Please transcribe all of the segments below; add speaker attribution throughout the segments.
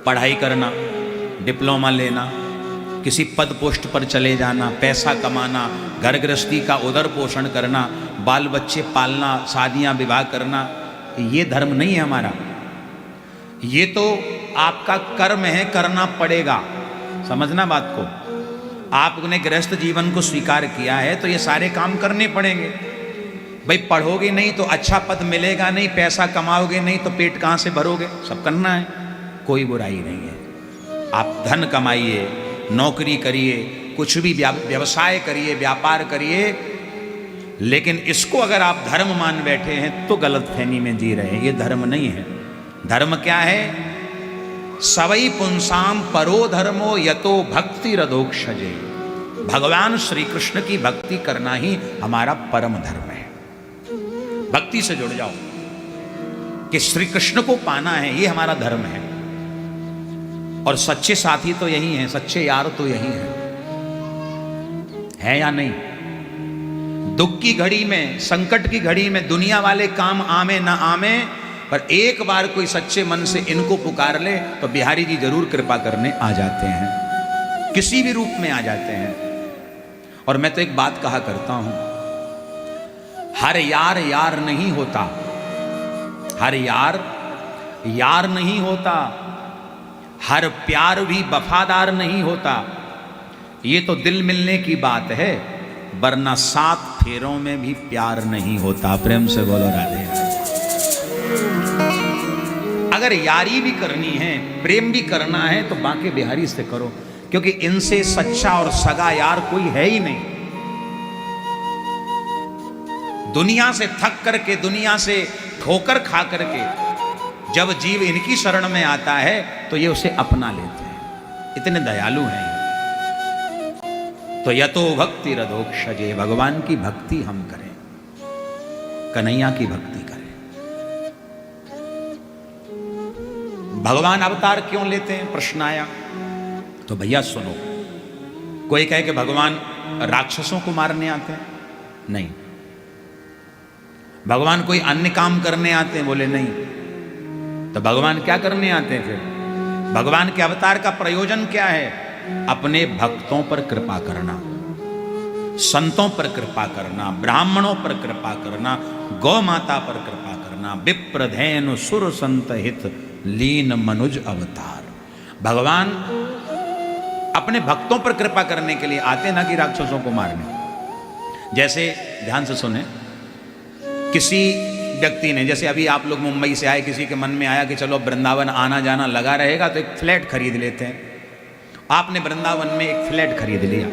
Speaker 1: पढ़ाई करना, डिप्लोमा लेना, किसी पद पोस्ट पर चले जाना, पैसा कमाना, घर गृहस्थी का उदर पोषण करना, बाल बच्चे पालना, शादियां विवाह करना, ये धर्म नहीं है हमारा। ये तो आपका कर्म है, करना पड़ेगा। समझना बात को। आपने गृहस्थ जीवन को स्वीकार किया है तो ये सारे काम करने पड़ेंगे। भाई पढ़ोगे नहीं तो अच्छा पद मिलेगा नहीं, पैसा कमाओगे नहीं तो पेट कहाँ से भरोगे, सब करना है, कोई बुराई नहीं है। आप धन कमाइए, नौकरी करिए, कुछ भी व्यवसाय करिए, व्यापार करिए, लेकिन इसको अगर आप धर्म मान बैठे हैं तो गलतफहमी में जी रहे हैं। ये धर्म नहीं है। धर्म क्या है? सवई पुंसाम परो धर्मो यतो भक्ति रदोक्षजे। भगवान श्री कृष्ण की भक्ति करना ही हमारा परम धर्म है। भक्ति से जुड़ जाओ कि श्री कृष्ण को पाना है, ये हमारा धर्म है। और सच्चे साथी तो यही हैं, सच्चे यार तो यही है या नहीं? दुख की घड़ी में, संकट की घड़ी में दुनिया वाले काम आमे ना आमे, पर एक बार कोई सच्चे मन से इनको पुकार ले तो बिहारी जी जरूर कृपा करने आ जाते हैं, किसी भी रूप में आ जाते हैं। और मैं तो एक बात कहा करता हूं, हर यार यार नहीं होता, हर यार यार नहीं होता, हर प्यार भी वफादार नहीं होता। ये तो दिल मिलने की बात है, वरना 7 फेरों में भी प्यार नहीं होता। प्रेम से बोलो राधे राधे। अगर यारी भी करनी है, प्रेम भी करना है तो बांके बिहारी से करो, क्योंकि इनसे सच्चा और सगा यार कोई है ही नहीं। दुनिया से थक करके, दुनिया से ठोकर खा करके जब जीव इनकी शरण में आता है तो ये उसे अपना लेते हैं, इतने दयालु हैं। तो यतो भक्ति रदोक्षजे, भगवान की भक्ति हम करें, कन्हैया की भक्ति करें। भगवान अवतार क्यों लेते हैं, प्रश्न आया। तो भैया सुनो, कोई कहे कि भगवान राक्षसों को मारने आते हैं, नहीं। भगवान कोई अन्य काम करने आते हैं, बोले नहीं। तो भगवान क्या करने आते हैं फिर? भगवान के अवतार का प्रयोजन क्या है? अपने भक्तों पर कृपा करना, संतों पर कृपा करना, ब्राह्मणों पर कृपा करना, गौ माता पर कृपा करना। विप्रधेनु सुर संत हित लीन मनुज अवतार। भगवान अपने भक्तों पर कृपा करने के लिए आते, ना कि राक्षसों को मारने। जैसे ध्यान से सुने, किसी व्यक्ति ने, जैसे अभी आप लोग मुंबई से आए, किसी के मन में आया कि चलो वृंदावन आना जाना लगा रहेगा तो एक फ्लैट खरीद लेते हैं। आपने वृंदावन में एक फ्लैट खरीद लिया।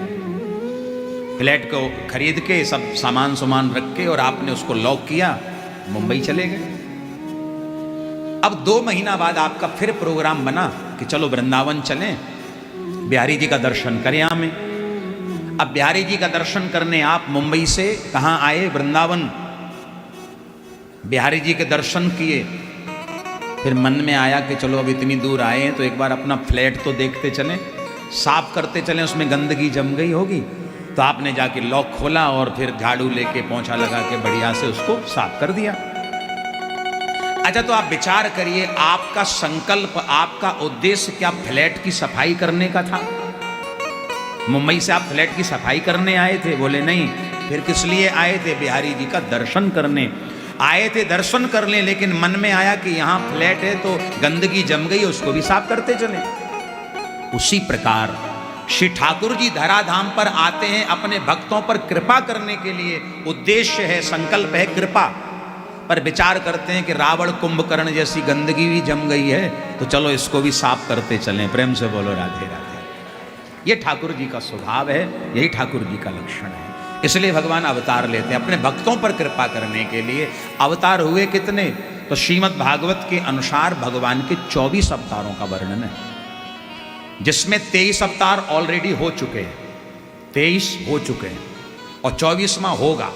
Speaker 1: फ्लैट को खरीद के सब सामान सुमान रख के और आपने उसको लॉक किया, मुंबई चले गए। अब 2 महीना बाद आपका फिर प्रोग्राम बना कि चलो वृंदावन चलें, बिहारी जी का दर्शन करें हमें। अब बिहारी जी का दर्शन करने आप मुंबई से कहाँ आए? वृंदावन। बिहारी जी के दर्शन किए, फिर मन में आया कि चलो अब इतनी दूर आए हैं तो एक बार अपना फ्लैट तो देखते चलें, साफ करते चलें, उसमें गंदगी जम गई होगी। तो आपने जाके लॉक खोला और फिर झाड़ू लेके पोंछा लगा के बढ़िया से उसको साफ कर दिया। अच्छा, तो आप विचार करिए, आपका संकल्प, आपका उद्देश्य क्या फ्लैट की सफाई करने का था? मुंबई से आप फ्लैट की सफाई करने आए थे? बोले नहीं। फिर किस लिए आए थे? बिहारी जी का दर्शन करने आए थे, दर्शन कर लें, लेकिन मन में आया कि यहाँ फ्लैट है तो गंदगी जम गई, उसको भी साफ करते चले। उसी प्रकार श्री ठाकुर जी धराधाम पर आते हैं अपने भक्तों पर कृपा करने के लिए। उद्देश्य है, संकल्प है कृपा, पर विचार करते हैं कि रावण कुंभकर्ण जैसी गंदगी भी जम गई है तो चलो इसको भी साफ करते चलें। प्रेम से बोलो राधे राधे। ये ठाकुर जी का स्वभाव है, यही ठाकुर जी का लक्षण है। इसलिए भगवान अवतार लेते हैं अपने भक्तों पर कृपा करने के लिए। अवतार हुए कितने? तो श्रीमद् भागवत के अनुसार भगवान के 24 अवतारों का वर्णन है, जिसमें 23 अवतार ऑलरेडी हो चुके हैं, 23 हो चुके हैं और 24वां होगा।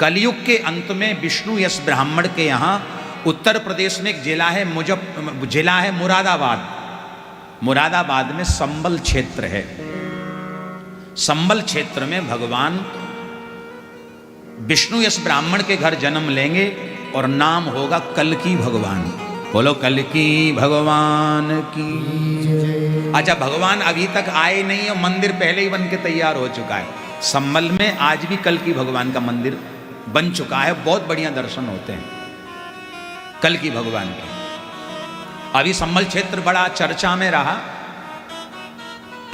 Speaker 1: कलयुग के अंत में विष्णु यश ब्राह्मण के यहाँ उत्तर प्रदेश में एक जिला है मुरादाबाद। मुरादाबाद में संबल क्षेत्र है। संबल क्षेत्र में भगवान विष्णु यश ब्राह्मण के घर जन्म लेंगे और नाम होगा कल्की भगवान। बोलो कल की भगवान की। अच्छा, भगवान अभी तक आए नहीं है, मंदिर पहले ही बन के तैयार हो चुका है। संभल में आज भी कल की भगवान का मंदिर बन चुका है, बहुत बढ़िया दर्शन होते हैं कल की भगवान के। अभी संभल क्षेत्र बड़ा चर्चा में रहा,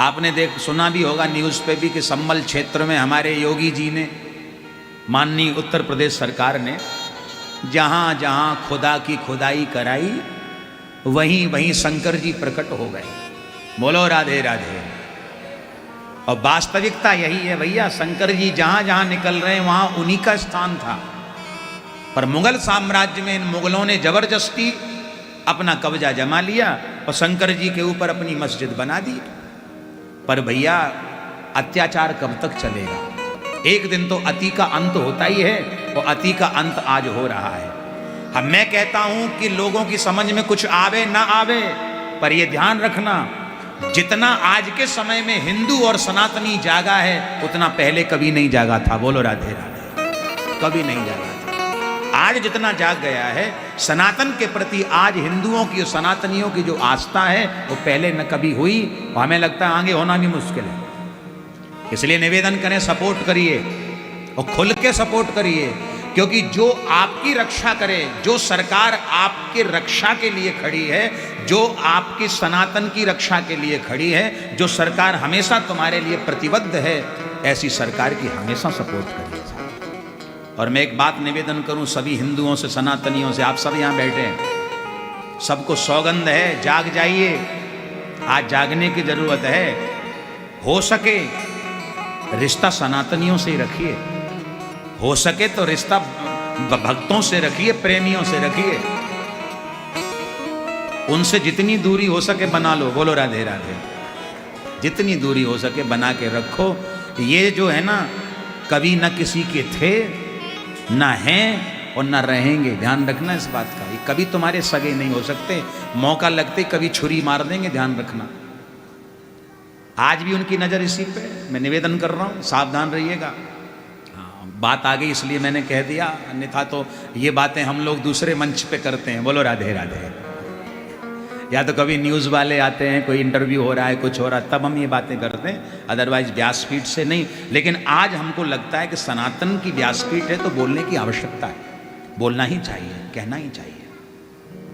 Speaker 1: आपने सुना भी होगा न्यूज़ पे भी कि संभल क्षेत्र में हमारे योगी जी ने, माननीय उत्तर प्रदेश सरकार ने, जहाँ जहाँ खुदा की खुदाई कराई वहीं वहीं शंकर जी प्रकट हो गए। बोलो राधे राधे। और वास्तविकता यही है भैया, शंकर जी जहाँ जहाँ निकल रहे हैं वहाँ उन्हीं का स्थान था। पर मुगल साम्राज्य में इन मुगलों ने जबरदस्ती अपना कब्जा जमा लिया और शंकर जी के ऊपर अपनी मस्जिद बना दी। पर भैया अत्याचार कब तक चलेगा? एक दिन तो अति का अंत होता ही है, और अति का अंत आज हो रहा है। अब मैं कहता हूं कि लोगों की समझ में कुछ आवे ना आवे, पर यह ध्यान रखना, जितना आज के समय में हिंदू और सनातनी जागा है उतना पहले कभी नहीं जागा था। बोलो राधे राधे। कभी नहीं जागा था। आज जितना जाग गया है सनातन के प्रति, आज हिंदुओं की और सनातनियों की जो आस्था है वो पहले न कभी हुई, और हमें लगता है आगे होना भी मुश्किल है। इसलिए निवेदन करें, सपोर्ट करिए और खुल के सपोर्ट करिए, क्योंकि जो आपकी रक्षा करे, जो सरकार आपकी रक्षा के लिए खड़ी है, जो आपकी सनातन की रक्षा के लिए खड़ी है, जो सरकार हमेशा तुम्हारे लिए प्रतिबद्ध है, ऐसी सरकार की हमेशा सपोर्ट करिए। और मैं एक बात निवेदन करूं सभी हिंदुओं से, सनातनियों से, आप सब यहां बैठे हैं, सबको सौगंध है, जाग जाइए। आज जागने की जरूरत है। हो सके रिश्ता सनातनियों से ही रखिए, हो सके तो रिश्ता भक्तों से रखिए, प्रेमियों से रखिए, उनसे जितनी दूरी हो सके बना लो। बोलो राधे राधे। जितनी दूरी हो सके बना के रखो। ये जो है ना, कभी न किसी के थे, न हैं और न रहेंगे। ध्यान रखना इस बात का। ये कभी तुम्हारे सगे नहीं हो सकते, मौका लगते कभी छुरी मार देंगे, ध्यान रखना। आज भी उनकी नज़र इसी पे, मैं निवेदन कर रहा हूँ, सावधान रहिएगा। बात आ गई इसलिए मैंने कह दिया, अन्यथा तो ये बातें हम लोग दूसरे मंच पे करते हैं। बोलो राधे राधे। या तो कभी न्यूज़ वाले आते हैं, कोई इंटरव्यू हो रहा है, कुछ हो रहा है, तब हम ये बातें करते हैं, अदरवाइज व्यासपीठ से नहीं। लेकिन आज हमको लगता है कि सनातन की व्यासपीठ है तो बोलने की आवश्यकता है, बोलना ही चाहिए, कहना ही चाहिए।